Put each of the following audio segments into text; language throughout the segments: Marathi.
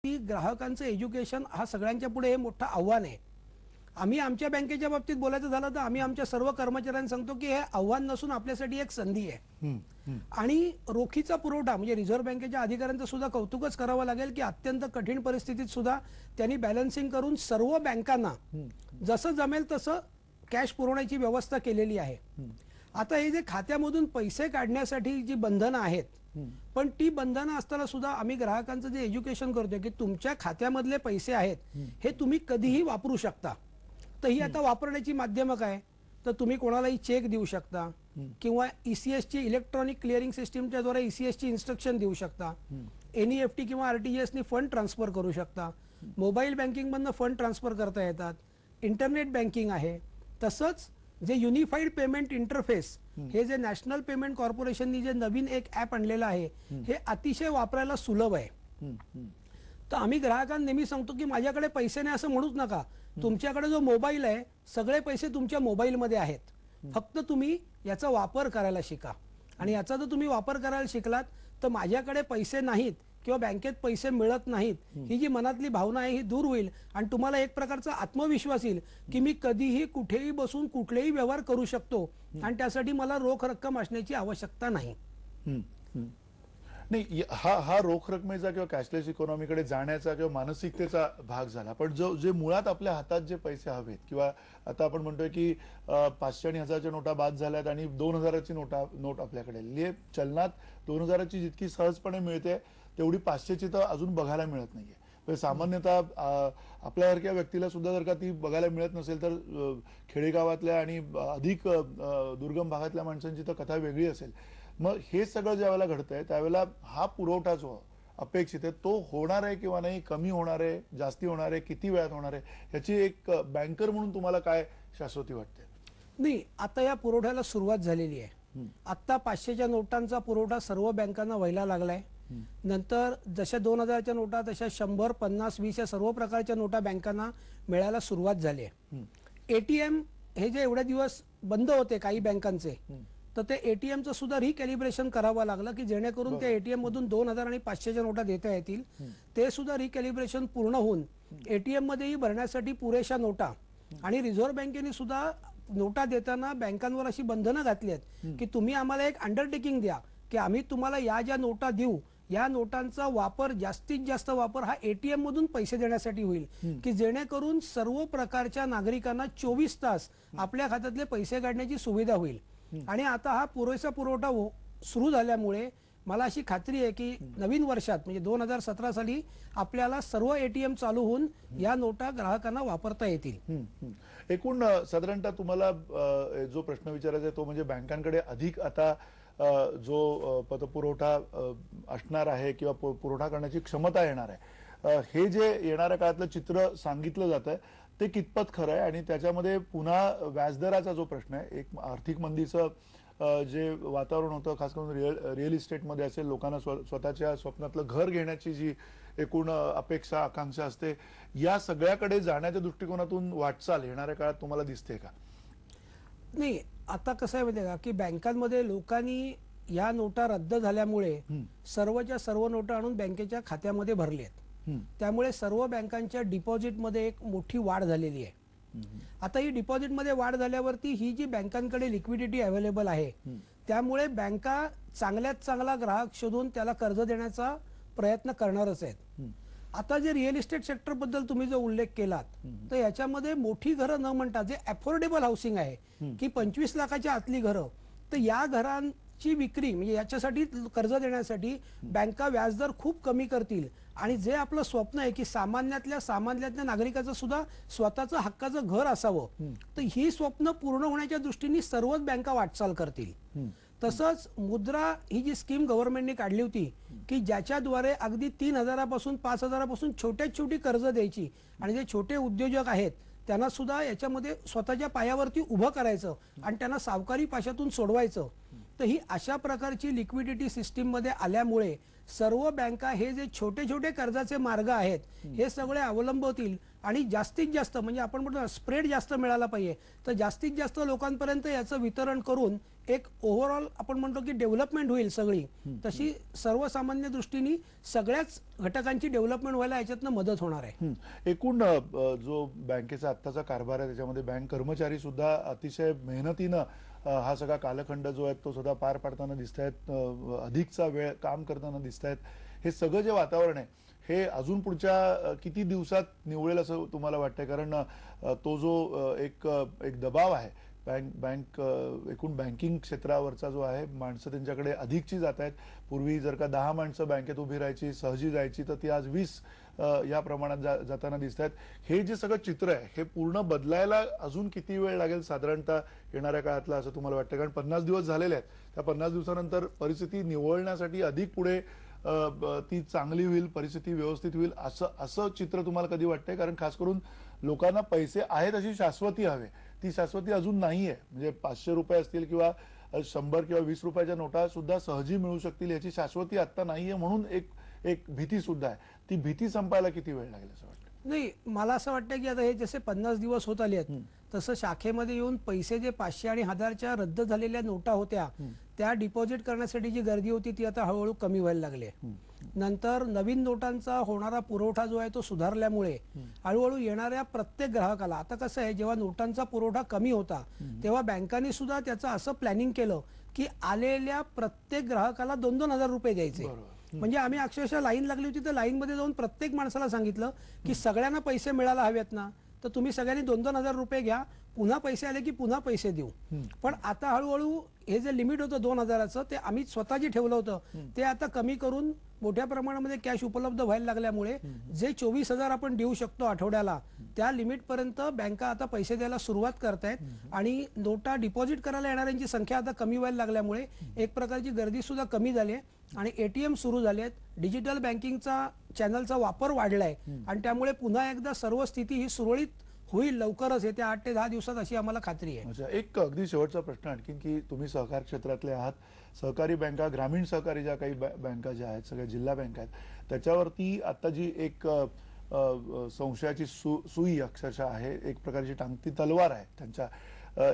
की ग्राहकांचं एज्युकेशन हा सगळ्यांच्या पुढे हे मोठं आव्हान आहे. आम्ही आमच्या बँकेच्या बाबतीत बोलायचं झालं तर आम्ही आमच्या सर्व कर्मचाऱ्यांना सांगतो की हे आव्हान नसून आपल्यासाठी एक संधी आहे. आणि रोखीचा पुरवठा म्हणजे रिझर्व्ह बँकेच्या अधिकाऱ्यांचं सुद्धा कौतुकच करावं लागेल की अत्यंत कठीण परिस्थितीत सुद्धा त्यांनी बॅलन्सिंग करून सर्व बँकांना जसं जमेल तसं कॅश पुरवण्याची व्यवस्था केलेली आहे. आता हे जे खात्यामधून पैसे काढण्यासाठी जी बंधनं आहेत, पण ती बंधनं असताना सुद्धा आम्ही ग्राहकांचं जे एज्युकेशन करतोय की तुमच्या खात्यामधले पैसे आहेत हे तुम्ही कधीही वापरू शकता. तर ही आता वापरण्याची माध्यमं काय, तर तुम्ही कोणालाही चेक देऊ शकता किंवा ECS ची इलेक्ट्रॉनिक क्लिअरिंग सिस्टीमच्या द्वारे ECS ची इन्स्ट्रक्शन देऊ शकता, NEFT किंवा RTGS नी फंड ट्रान्सफर करू शकता, मोबाईल बँकिंग मधनं फंड ट्रान्सफर करता येतात, इंटरनेट बँकिंग आहे. तसंच जे युनिफाईड पेमेंट इंटरफेस हे जे नॅशनल पेमेंट कॉर्पोरेशननी जे नवीन एक ऍप आणलेलं आहे हे अतिशय वापरायला सुलभ आहे. तर आम्ही ग्राहकांना नेहमी सांगतो की माझ्याकडे पैसे नाही असं म्हणूच नका. तुमच्याकडे जो मोबाईल आहे सगळे पैसे तुमच्या मोबाईलमध्ये आहेत, फक्त तुम्ही याचा वापर करायला शिका. आणि याचा जर तुम्ही वापर करायला शिकलात तर माझ्याकडे पैसे नाहीत किंवा बँकेत पैसे मिळत नाहीत ही जी मनातली भावना आहे ही दूर होईल आणि तुम्हाला एक प्रकारचा आत्मविश्वास येईल की मी कधीही कुठेही बसून कुठलेही व्यवहार करू शकतो आणि त्यासाठी मला रोख रक्कम असण्याची आवश्यकता नाही. नाही, हा रोख रकमेचा किंवा कॅशलेस इकॉनॉमीकडे जाण्याचा किंवा मानसिकतेचा भाग झाला. पण जे मुळात आपल्या हातात जे पैसे हवेत किंवा आता आपण म्हणतोय की 500 आणि 1000च्या नोटा बाद झाल्यात आणि 2000ची नोट आपल्याकडे चलनात 2000ची जितकी सहजपणे मिळते तेवढी 500ची तर अजून बघायला मिळत नाहीये. सामान्यतः आपल्यासारख्या व्यक्तीला सुद्धा जर का ती बघायला मिळत नसेल तर खेडेगावातल्या आणि अधिक दुर्गम भागातल्या माणसांची तर कथा वेगळी असेल. मग हे सगळं ज्यावेळेला घडतंय त्यावेळेला हा पुरवठा जो अपेक्षित आहे तो होणार आहे किंवा नाही, कमी होणार आहे, जास्ती होणार आहे, किती वेळात होणार आहे, ह्याची एक बँकर म्हणून तुम्हाला काय शाश्वती वाटते? नाही, आता या पुरवठ्याला सुरुवात झालेली आहे. आता 500च्या नोटांचा पुरवठा सर्व बँकांना व्हायला लागलाय. नंतर जशा 2000च्या नोटा तशा 100, 50, 20 या सर्व प्रकारच्या नोटा बँकांना मिळायला सुरुवात झाली आहे. ATM हे जे एवढे दिवस बंद होते काही बँकांचे, तर ते ATMचं सुद्धा रिकॅलिब्रेशन करावं लागलं की जेणेकरून त्या ATM मधून 2000 आणि 500च्या नोटा देता येतील. ते सुद्धा रिकॅलिब्रेशन पूर्ण होऊन ATM मध्येही भरण्यासाठी पुरेशा नोटा आणि रिझर्व्ह बँकेने सुद्धा नोटा देताना बँकांवर अशी बंधनं घातली आहेत की तुम्ही आम्हाला एक अंडरटेकिंग द्या की आम्ही तुम्हाला या ज्या नोटा देऊ या नोटांचा वापर जास्तीत जास्त वापर हा ATM मधून पैसे देण्यासाठी होईल की जेणेकरून सर्व प्रकारच्या नागरिकांना 24 तास आपल्या खात्यातले पैसे काढण्याची सुविधा होईल. आणि आता हा पुरेसा पुरवठा सुरू झाल्यामुळे मला अशी खात्री आहे की नवीन वर्षात म्हणजे 2017 साली आपल्याला सर्व ATM चालू होऊन या नोटा ग्राहकांना वापरता येतील. एकूण साधारणतः तुम्हाला जो प्रश्न विचारायचा आहे तो म्हणजे बँकांकडे अधिक आता जो पतपुरवठा असणार आहे किंवा पुरवठा करण्याची क्षमता येणार आहे, हे जे येणाऱ्या काळातलं चित्र सांगितलं जात आहे ते कितपत खरं आहे? आणि त्याच्यामध्ये पुन्हा व्याजदराचा जो प्रश्न आहे, एक आर्थिक मंदीचं जे वातावरण होतं खास करून रिअल इस्टेटमध्ये असेल, लोकांना स्वतःच्या स्वप्नातलं घर घेण्याची जी एकूण अपेक्षा आकांक्षा असते, या सगळ्याकडे जाण्याच्या दृष्टिकोनातून वाटचाल येणाऱ्या काळात तुम्हाला दिसते का? नाही, आता कसं आहे माहिती आहे का की बँकांमध्ये लोकांनी या नोटा रद्द झाल्यामुळे सर्वच्या सर्व नोटा आणून बँकेच्या खात्यामध्ये भरले आहेत. त्यामुळे सर्व बँकांच्या डिपॉझिटमध्ये एक मोठी वाढ झालेली आहे. आता ही डिपॉझिटमध्ये वाढ झाल्यावरती ही जी बँकांकडे लिक्विडिटी अवेलेबल आहे त्यामुळे बँका चांगल्यात चांगला ग्राहक शोधून त्याला कर्ज देण्याचा प्रयत्न करणारच आहेत. आता जे रिअल इस्टेट सेक्टर बद्दल तुम्ही जो उल्लेख केलात तर याच्यामध्ये मोठी घरं न म्हणता जे अफोर्डेबल हाऊसिंग आहे की 25 लाखाच्या आतली घरं, तर या घरांची विक्री म्हणजे याच्यासाठी कर्ज देण्यासाठी बँका व्याजदर खूप कमी करतील. आणि जे आपलं स्वप्न आहे की सामान्यातल्या नागरिकाचं सुद्धा स्वतःचं हक्काचं घर असावं, तर ही स्वप्न पूर्ण होण्याच्या दृष्टीने सर्वच बँका वाटचाल करतील. तसंच मुद्रा ही जी स्कीम गव्हर्नमेंटने काढली होती की ज्याच्याद्वारे अगदी 3000 पासून 5000 पासून छोटी कर्ज द्यायची आणि जे छोटे उद्योजक आहेत त्यांना सुद्धा याच्यामध्ये स्वतःच्या पायावरती उभं करायचं आणि त्यांना सावकारी पाशातून सोडवायचं. तर ही अशा प्रकारची लिक्विडिटी सिस्टीम मध्ये आल्यामुळे सर्व बँका हे जे छोटे कर्जाचे मार्ग आहेत हे सगळे अवलंबवतील आणि जास्तीत जास्त म्हणजे आपण म्हणतो स्प्रेड जास्त मिळाला पाहिजे, तर जास्तीत जास्त लोकांपर्यंत याचं वितरण करून एक ओव्हरऑल आपण म्हणतो की डेव्हलपमेंट होईल सगळी, तशी सर्वसामान्य दृष्टीने सगळ्याच घटकांची डेव्हलपमेंट व्हायला याच्यातनं मदत होणार आहे. एकूण जो बँकेचा आत्ताचा कारभार आहे त्याच्यामध्ये बँक कर्मचारी सुद्धा अतिशय मेहनतीनं हा सगळा कालखंड जो आहे तो सुद्धा पार पाडताना दिसत आहेत, अधिकचा वेळ काम करताना दिसत आहेत. हे सगळं जे वातावरण आहे हे अजून पुढच्या किती दिवसात निवळेल असं तुम्हाला वाटतंय? कारण तो जो एक दबाव आहे बँक एकूण बँकिंग क्षेत्रावरचा जो आहे, माणसं त्यांच्याकडे अधिकची जात आहेत. पूर्वी जर का 10 माणसं बँकेत उभी राहायची, सहजी जायची, तर ती आज 20 या प्रमाणात जाताना दिसत आहेत. हे जे सगळं चित्र आहे हे पूर्ण बदलायला अजून किती वेळ लागेल साधारणतः येणाऱ्या काळातला असं तुम्हाला वाटतं? कारण 50 दिवस झालेले आहेत, त्या 50 दिवसानंतर परिस्थिती निवळण्यासाठी अधिक पुढे ती चांगली होईल, परिस्थिती व्यवस्थित होईल असं चित्र तुम्हाला कधी वाटतंय? कारण खास करून लोकांना पैसे आहेत अशी शाश्वती हवे, ती शाश्वती अजून नाहीये. म्हणजे 500 रुपये असतील किंवा 100 किंवा 20 रुपयाच्या नोटा सुद्धा सहजी मिळू शकतील याची शाश्वती आता नाहीये, म्हणून एक भीती सुद्धा आहे. ती भीती संपायला किती वेळ लागेल असं वाटतं? नाही, मला असं वाटतं की आता हे जसे 50 दिवस होत आले आहेत तसं शाखेमध्ये येऊन पैसे जे 500 आणि 1000च्या रद्द झालेल्या नोटा होत्या त्या डिपॉझिट करण्यासाठी जी गर्दी होती ती आता हळूहळू कमी व्हायला लागली आहे. नंतर नवीन नोटांचा होणारा पुरवठा जो आहे तो सुधारल्यामुळे हळूहळू येणाऱ्या प्रत्येक ग्राहकाला, आता कसं आहे, जेव्हा नोटांचा पुरवठा कमी होता तेव्हा बँकांनी सुद्धा त्याचं असं प्लॅनिंग केलं की आलेल्या प्रत्येक ग्राहकाला 2-2 हजार रुपये द्यायचे. म्हणजे आम्ही अक्षरशः लाईन लागली होती तर लाईन मध्ये जाऊन प्रत्येक माणसाला सांगितलं की सगळ्यांना पैसे मिळायला हवेत ना, तर तुम्ही सगळ्यांनी 2-2 हजार रुपये घ्या, पुन्हा पैसे आले की पुन्हा पैसे देऊ. पण आता हळूहळू हे जे लिमिट होतं 2000चं ते आम्ही स्वतः जे ठेवलं होतं ते आता कमी करून मोठ्या प्रमाणामध्ये कॅश उपलब्ध व्हायला लागल्यामुळे जे 24,000 आपण देऊ शकतो आठवड्याला त्या लिमिट पर्यंत बँका आता पैसे द्यायला सुरुवात करतायत. आणि नोटा डिपॉझिट करायला येणाऱ्यांची संख्या आता कमी व्हायला लागल्यामुळे एक प्रकारची गर्दी सुद्धा कमी झाली आहे आणि एटीएम सुरू झाले आहेत. डिजिटल बँकिंगचा चॅनलचा वापर वाढलाय आणि त्यामुळे पुन्हा एकदा सर्व स्थिती ही सुरळीत होईल लवकरच, येत्या 8 ते 10 दिवसात अशी आम्हाला खात्री आहे. अच्छा, एक अगदी शेवटचा प्रश्न आणखीन, की तुम्ही सहकार क्षेत्रातले आहात, सहकारी बँका, ग्रामीण सहकारी ज्या काही बँका ज्या आहेत, सगळ्या जिल्हा बँका आहेत, त्याच्यावरती आता जी एक संशयाची सुई अक्षरशः आहे, एक प्रकारची टांगती तलवार आहे त्यांच्या.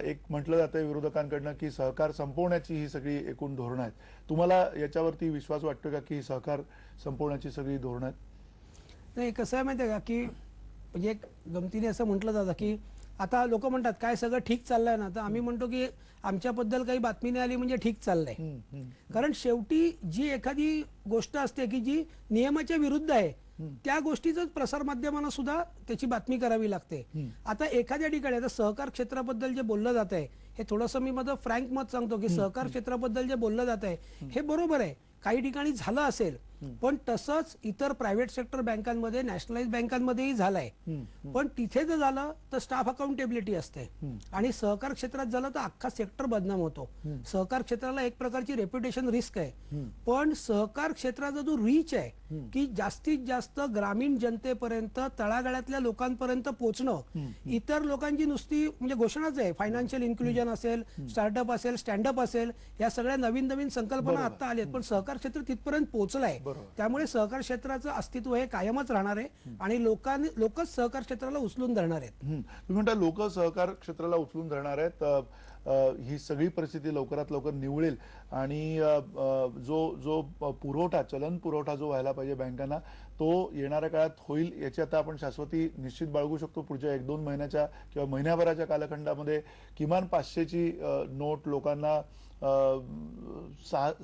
एक म्हटलं जातं विरोधकांकडनं की सहकार संपवण्याची ही सगळी एकूण धोरणं आहेत. तुम्हाला याच्यावरती विश्वास वाटतो का की सहकार संपवण्याची सगळी धोरणं आहेत? नाही, कसं आहे माहिती आहे का की म्हणजे एक गमतीने असं म्हटलं जातं की आता लोक म्हणतात काय सगळं ठीक चाललंय ना, तर आम्ही म्हणतो की आमच्याबद्दल काही बातमी नाही आली म्हणजे ठीक चाललंय. कारण शेवटी जी एखादी गोष्ट असते की जी नियमाच्या विरुद्ध आहे त्या गोष्टीच प्रसारमाध्यमांना सुद्धा त्याची बातमी करावी लागते. आता एखाद्या ठिकाणी आता सहकार क्षेत्राबद्दल जे बोललं जात आहे हे थोडंसं मी माझं फ्रँक मत सांगतो की सहकार क्षेत्राबद्दल जे बोललं जात आहे हे बरोबर आहे, काही ठिकाणी झालं असेल, पण तसंच इतर प्रायव्हेट सेक्टर बँकांमध्ये, नॅशनलाइज बँकांमध्येही झालंय. पण तिथे जर झालं तर स्टाफ अकाउंटेबिलिटी असते आणि सहकार क्षेत्रात झालं तर अख्खा सेक्टर बदनाम होतो. सहकार क्षेत्राला एक प्रकारची रेप्युटेशन रिस्क आहे. पण सहकार क्षेत्राचा जो रीच आहे की जास्तीत जास्त ग्रामीण जनतेपर्यंत, तळागाळातल्या लोकांपर्यंत पोहोचणं, इतर लोकांची नुसती म्हणजे घोषणाच आहे, फायनान्शियल इन्क्लुजन असेल, स्टार्टअप असेल, स्टँडअप असेल, या सगळ्या नवीन नवीन संकल्पना आता आल्यात, पण सहकार क्षेत्र तिथपर्यंत पोहोचलंय. त्यामुळे सहकार क्षेत्राचं अस्तित्व हे कायमच राहणार आहे आणि लोकच सहकार क्षेत्राला उचलून धरणार आहेत. तुम्ही म्हणता लोक सहकार क्षेत्राला उचलून धरणार आहेत. ही सगळी परिस्थिती लवकरात लवकर निवळेल आणि जो पुरवठा, चलन पुरवठा जो व्हायला पाहिजे बँकांना तो येणाऱ्या काळात होईल याची आता आपण शाश्वती निश्चित बाळगू शकतो. पुढच्या 1-2 महिन्याच्या किंवा महिन्याभराच्या कालखंडामध्ये किमान 500ची नोट लोकांना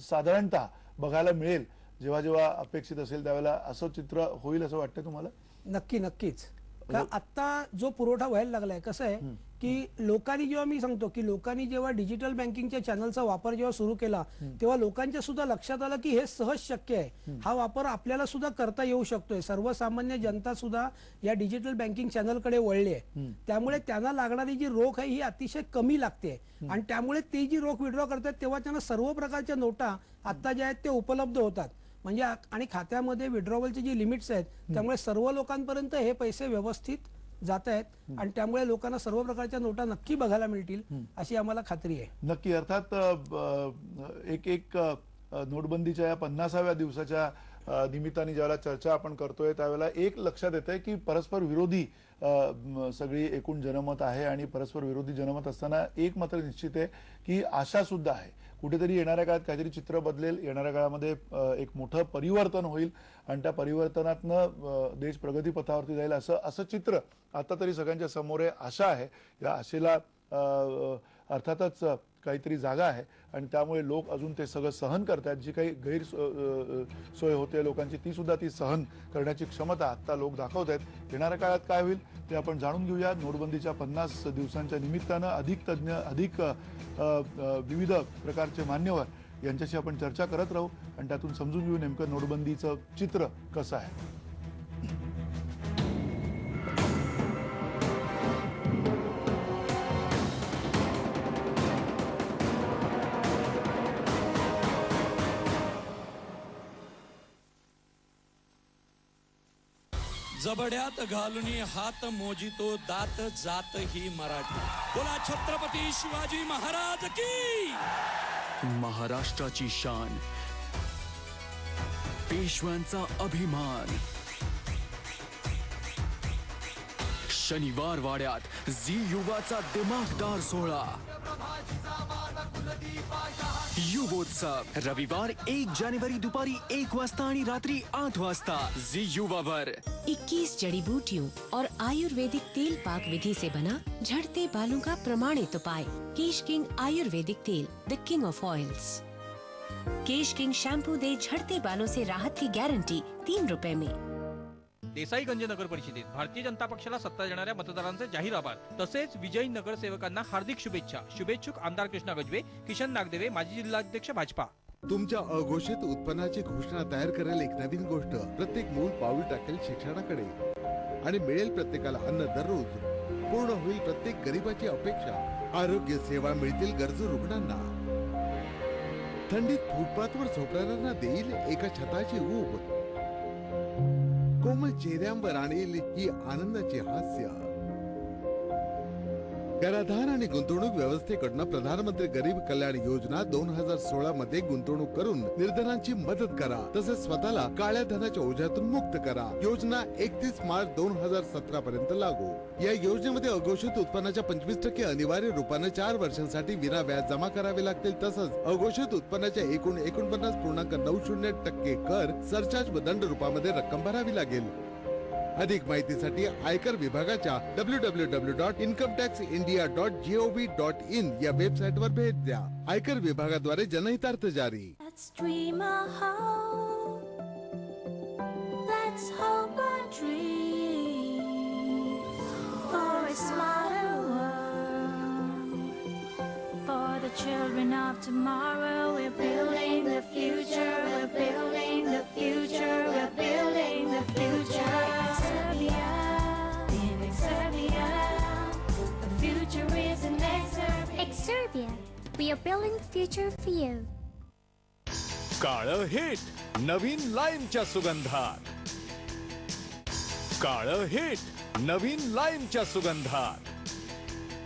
साधारणतः बघायला मिळेल. जेव्हा जेव्हा अपेक्षित असेल त्यावेळेला असं चित्र होईल असं वाटतं तुम्हाला? नक्कीच. का आता जो पुरवठा व्हायला लागलाय, कसं आहे की लोकांनी, जेव्हा मी सांगतो की लोकांनी जेव्हा डिजिटल बँकिंगच्या चॅनलचा वापर जेव्हा सुरू केला तेव्हा लोकांच्या सुद्धा लक्षात आलं की हे सहज शक्य आहे, हा वापर आपल्याला सुद्धा करता येऊ शकतोय. सर्वसामान्य जनता सुद्धा या डिजिटल बँकिंग चॅनलकडे वळली आहे. त्यामुळे त्यांना लागणारी जी रोख आहे ही अतिशय कमी लागते आणि त्यामुळे ती जी रोख विड्रॉ करतात तेव्हा त्यांना सर्व प्रकारच्या नोटा आता ज्या आहेत ते उपलब्ध होतात. म्हणजे आणि खात्यामध्ये विड्रॉवलची जी लिमिट्स आहेत त्यामुळे सर्व लोकांपर्यंत हे पैसे व्यवस्थित जात आहेत आणि त्यामुळे लोकांना सर्व प्रकारच्या नोटा नक्की बघायला मिळतील अशी आम्हाला खात्री आहे. नक्की. अर्थात एक नोटबंदीच्या या 50व्या दिवसाच्या निमित्ताने ज्यावेळेला चर्चा आपण करतोय त्यावेळेला एक लक्षात येतंय की परस्पर विरोधी सगळी एकूण जनमत आहे आणि परस्पर विरोधी जनमत असताना एक मात्र निश्चित आहे की आशा सुद्धा आहे कुठेतरी येणाऱ्या काळात काहीतरी चित्र बदलेल, येणाऱ्या काळामध्ये एक मोठं परिवर्तन होईल आणि त्या परिवर्तनातनं देश प्रगतीपथावरती जाईल असं चित्र आता तरी सगळ्यांच्या समोर आहे. आशा आहे, या आशेला अर्थातच काहीतरी जागा आहे आणि त्यामुळे लोक अजून ते सगळं सहन करतात. जी काही सोय होते लोकांची ती सहन करण्याची क्षमता आता लोक दाखवत आहेत. येणाऱ्या काळात काय होईल ते आपण जाणून घेऊया. नोटबंदीच्या 50 दिवसांच्या निमित्तानं अधिक तज्ज्ञ, अधिक विविध प्रकारचे मान्यवर यांच्याशी आपण चर्चा करत राहू आणि त्यातून समजून घेऊ नेमकं नोटबंदीचं चित्र कसं आहे. जबड्यात घालुनी हात मोजितो दात जात ही मराठी. बोला छत्रपती शिवाजी महाराज की. महाराष्ट्राची शान, पेशव्यांचा अभिमान. शनिवार वाड्यात झी युवाचा दिमागदार सोहळा. युवोत्सव रविवार 1 जानेवारी दुपारी 1 वाजता आणि रात्री 8 वाजता झी युवावर. 21 जड़ी बूटियों और आयुर्वेदिक तेल पाक विधि से बना झड़ते बालों का प्रमाणित उपाय. केश किंग आयुर्वेदिक तेल, the king of oils. Kesh King shampoo दे झड़ते बालों से राहत की गारंटी 3 रुपए में. देसाईगंज नगर परिषदेत भारतीय जनता पक्षाला सत्ता देणाऱ्या मतदारांचे जाहीर आभार. तसेच विजयी नगरसेवकांना हार्दिक शुभेच्छा. शुभेच्छुक आमदार कृष्णा गजबे, किशन नागदेवे, माजी जिल्हाध्यक्ष भाजपा. तुमच्या अघोषित उत्पन्नाची घोषणा तयार करेल एक नवीन गोष्ट. प्रत्येक मूल पाऊल टाकेल शिक्षणाकडे आणि मिळेल प्रत्येकाला अन्न दररोज. पूर्ण होईल प्रत्येक गरीबाची अपेक्षा. आरोग्य सेवा मिळतील गरजू रुग्णांना. थंडीत फुटपाथवर झोपणाऱ्यांना देईल एका छताची ऊब. कोमल चेहऱ्यांवर आणेल ही आनंदाची हास्य. कराधान आणि गुंतवणूक व्यवस्थेकडून प्रधानमंत्री गरीब कल्याण योजना 2016 मध्ये गुंतवणूक करून निर्धनांची मदत करा. तसेच स्वतःला काळ्या धनाच्या ओझ्यातून मुक्त करा. योजना 31 मार्च 2017 पर्यंत लागू. या योजनेमध्ये अघोषित उत्पन्नाच्या 25% अनिवार्य रूपाने 4 वर्षांसाठी विना व्याज जमा करावे लागतील. तसंच अघोषित उत्पन्नाच्या एकूण 49.90% कर सरचार्ज व दंड रूपामध्ये रक्कम भरावी लागेल. अधिक माहितीसाठी आयकर विभागाच्या www.incometaxindia.gov.in या वेबसाईटवर भेट द्या. आयकर विभागाद्वारे जनहितार्थ जारी. Let's dream a home. Let's hope a dream for a smarter world. For the children of tomorrow, we're building the future. We're building the future. We're building the future. Exerbia, we are building the future for you. काळं हिट नवीन लाईमच्या सुगंधात. काळं हिट नवीन लाईमच्या सुगंधात.